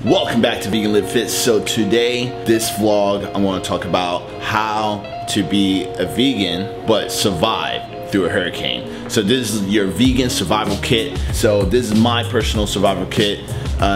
Welcome back to Vegan Live Fit. So today, this vlog, I want to talk about how to be a vegan but survive through a hurricane. So this is your vegan survival kit. So this is my personal survival kit.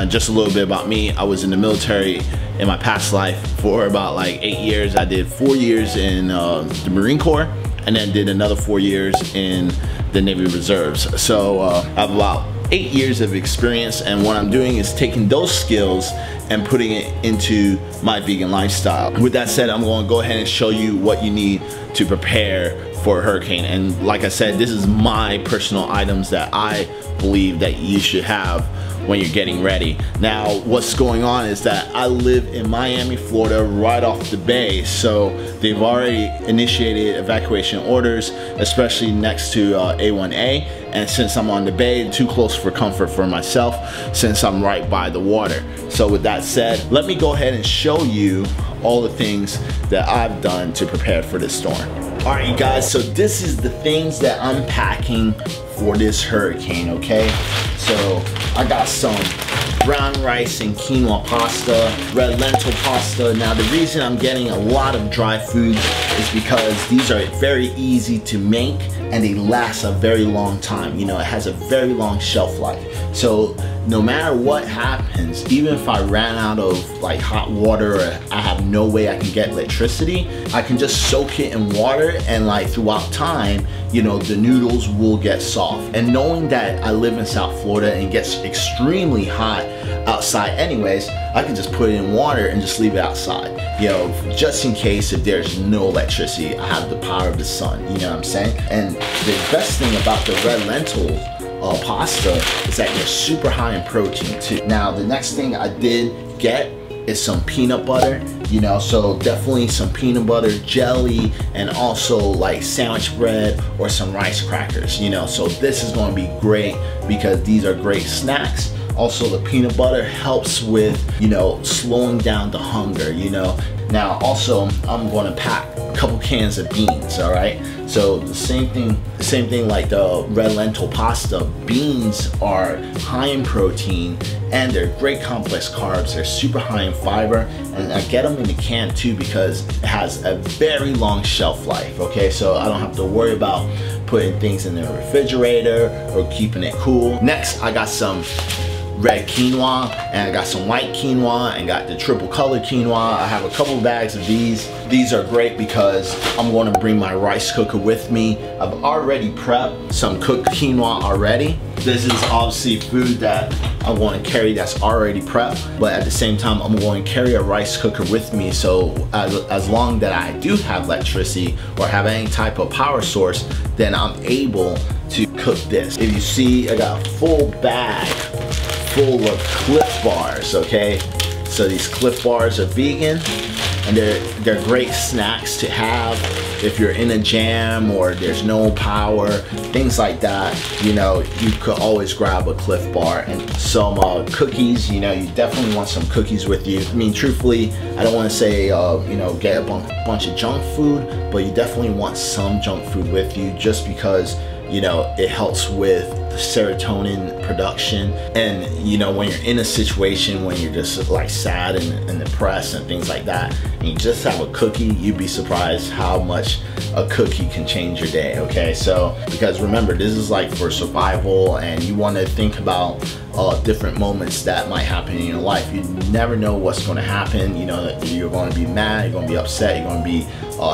Just a little bit about me. I was in the military in my past life for about like 8 years. I did 4 years in the Marine Corps and then did another 4 years in the Navy Reserves. So I have about 8 years of experience, and what I'm doing is taking those skills and putting it into my vegan lifestyle. With that said, I'm going to go ahead and show you what you need to prepare for a hurricane. And like I said, this is my personal items that I believe that you should have when you're getting ready. Now, what's going on is that I live in Miami, Florida, right off the bay. So they've already initiated evacuation orders, especially next to A1A. And since I'm on the bay, too close for comfort for myself, since I'm right by the water. So with that said, let me go ahead and show you all the things that I've done to prepare for this storm. All right, you guys, so this is the things that I'm packing for this hurricane, okay? So I got some brown rice and quinoa pasta, red lentil pasta. Now the reason I'm getting a lot of dry foods is because these are very easy to make and they last a very long time. You know, it has a very long shelf life. So no matter what happens, even if I ran out of like hot water or I have no way I can get electricity, I can just soak it in water, and like throughout time, you know, the noodles will get soft. And knowing that I live in South Florida and it gets extremely hot outside anyways, I can just put it in water and just leave it outside. You know, just in case if there's no electricity, I have the power of the sun, you know what I'm saying? And the best thing about the red lentil pasta is that they're super high in protein too. Now the next thing I did get is some peanut butter, you know, so definitely some peanut butter jelly, and also like sandwich bread or some rice crackers, you know. So this is going to be great because these are great snacks. Also the peanut butter helps with, you know, slowing down the hunger, you know. Now also I'm going to pack a couple cans of beans, all right? So the same thing like the red lentil pasta. Beans are high in protein and they're great complex carbs. They're super high in fiber, and I get them in the can too because it has a very long shelf life, okay? So I don't have to worry about putting things in the refrigerator or keeping it cool. Next, I got some red quinoa, and I got some white quinoa, and got the triple color quinoa. I have a couple bags of these. These are great because I'm going to bring my rice cooker with me. I've already prepped some cooked quinoa already. This is obviously food that I want to carry that's already prepped, but at the same time I'm going to carry a rice cooker with me, so as long that I do have electricity or have any type of power source, then I'm able to cook this. If you see, I got a full bag full of Cliff Bars, okay? So these Cliff Bars are vegan, and they're great snacks to have if you're in a jam or there's no power, things like that. You know, you could always grab a Cliff Bar. And some cookies, you know, you definitely want some cookies with you. I mean, truthfully, I don't want to say, you know, get a bunch of junk food, but you definitely want some junk food with you just because, you know, it helps with serotonin production. And you know, when you're in a situation when you're just like sad and depressed and things like that, and you just have a cookie, you'd be surprised how much a cookie can change your day, okay? So because remember, this is like for survival, and you want to think about different moments that might happen in your life. You never know what's going to happen. You know, you're going to be mad, you're going to be upset, you're going to be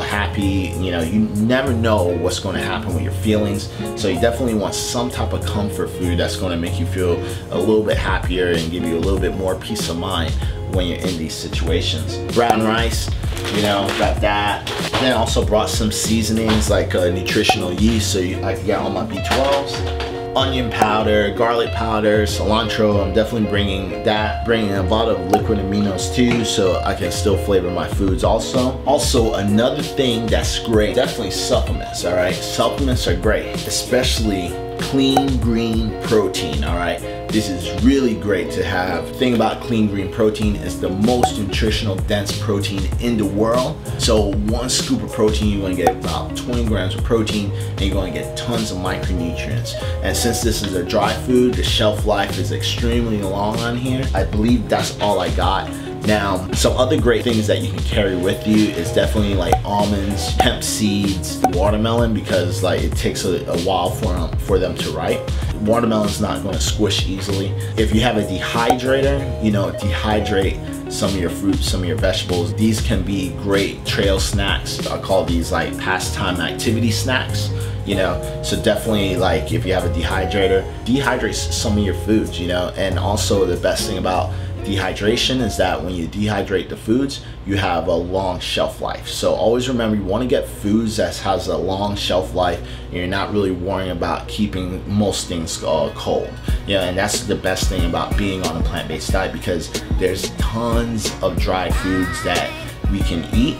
happy. You know, you never know what's going to happen with your feelings. So you definitely want some type of comfort food that's going to make you feel a little bit happier and give you a little bit more peace of mind when you're in these situations. Brown rice, you know, got that. Then I also brought some seasonings like Nutritional Yeast, so I can get all my B12s. Onion powder, garlic powder, cilantro. I'm definitely bringing that. Bringing a lot of liquid aminos too, so I can still flavor my foods also. Also, another thing that's great, definitely supplements, all right? Supplements are great, especially clean green protein, all right? This is really great to have. The thing about clean green protein is the most nutritional dense protein in the world. So one scoop of protein, you're gonna get about 20 grams of protein, and you're gonna get tons of micronutrients. And since this is a dry food, the shelf life is extremely long on here. I believe that's all I got. Now, some other great things that you can carry with you is definitely like almonds, hemp seeds, watermelon, because like it takes a while for them to ripe. Watermelon's not going to squish easily. If you have a dehydrator, you know, dehydrate some of your fruits, some of your vegetables. These can be great trail snacks. I call these like pastime activity snacks. You know, so definitely, like, if you have a dehydrator, dehydrate some of your foods, you know. And also the best thing about dehydration is that when you dehydrate the foods, you have a long shelf life. So always remember, you want to get foods that has a long shelf life, and you're not really worrying about keeping most things cold. Yeah, and that's the best thing about being on a plant-based diet, because there's tons of dry foods that we can eat,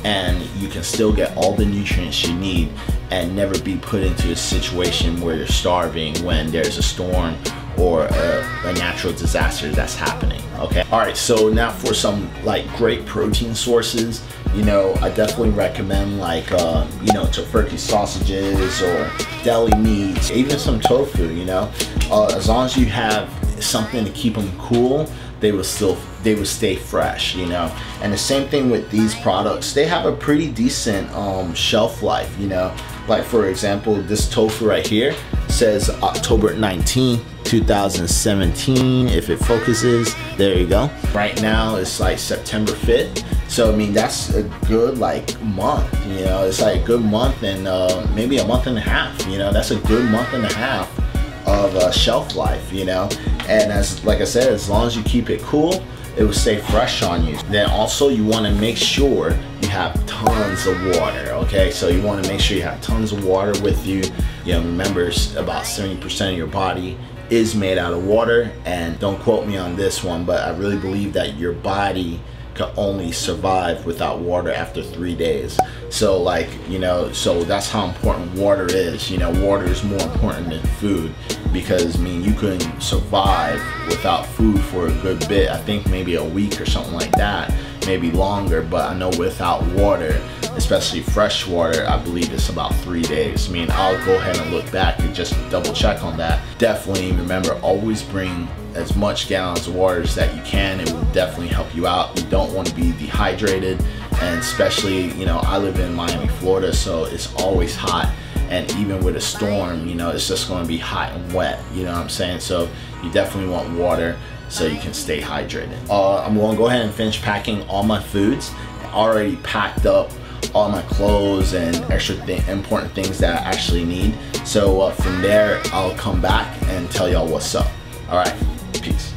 and you can still get all the nutrients you need and never be put into a situation where you're starving when there's a storm or a natural disaster that's happening. Okay, all right, so now for some like great protein sources, you know, I definitely recommend like you know, Tofurkey sausages or deli meats, even some tofu. You know, as long as you have something to keep them cool, they will stay fresh, you know. And the same thing with these products, they have a pretty decent shelf life, you know. Like for example, this tofu right here says October 19th, 2017. If it focuses, there you go. Right now it's like September 5th. So I mean, that's a good like month, you know. It's like a good month and maybe a month and a half, you know. That's a good month and a half of shelf life, you know. And as like I said, as long as you keep it cool, it will stay fresh on you. Then also you want to make sure you have tons of water, okay? So you want to make sure you have tons of water with you. You know, remember, about 70% of your body is made out of water, and don't quote me on this one, but I really believe that your body can only survive without water after 3 days. So like, you know, so that's how important water is. You know, water is more important than food, because I mean, you can survive without food for a good bit. I think maybe a week or something like that, maybe longer, but I know without water, especially fresh water, I believe it's about 3 days. I mean, I'll go ahead and look back and just double check on that. Definitely remember, always bring as much gallons of water as that you can. It will definitely help you out. You don't want to be dehydrated, and especially, you know, I live in Miami, Florida, so it's always hot. And even with a storm, you know, it's just going to be hot and wet, you know what I'm saying? So you definitely want water so you can stay hydrated. I'm going to go ahead and finish packing all my foods. I already packed up all my clothes and extra important things that I actually need. So from there, I'll come back and tell y'all what's up. All right, peace.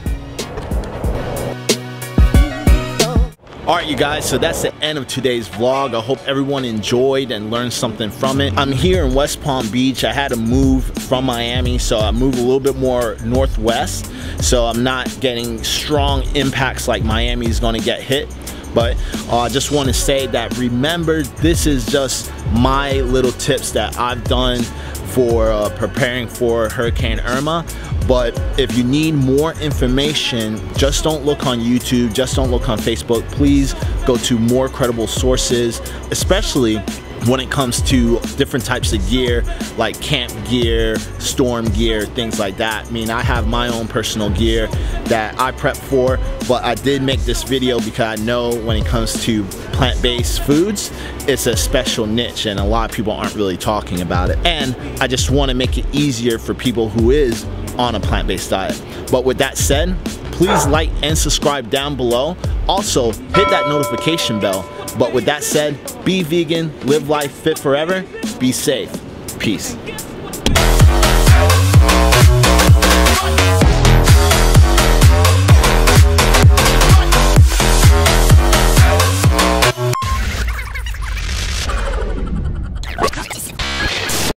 Alright you guys, so that's the end of today's vlog. I hope everyone enjoyed and learned something from it. I'm here in West Palm Beach. I had to move from Miami, so I moved a little bit more northwest, so I'm not getting strong impacts like Miami is going to get hit. But I just want to say that, remember, this is just my little tips that I've done for preparing for Hurricane Irma. But if you need more information, just don't look on YouTube, just don't look on Facebook. Please go to more credible sources, especially when it comes to different types of gear, like camp gear, storm gear, things like that. I mean, I have my own personal gear that I prep for, but I did make this video because I know when it comes to plant-based foods, it's a special niche and a lot of people aren't really talking about it. And I just want to make it easier for people who is on a plant-based diet. But with that said, please like and subscribe down below. Also, hit that notification bell. But with that said, be vegan, live life fit forever, be safe. Peace.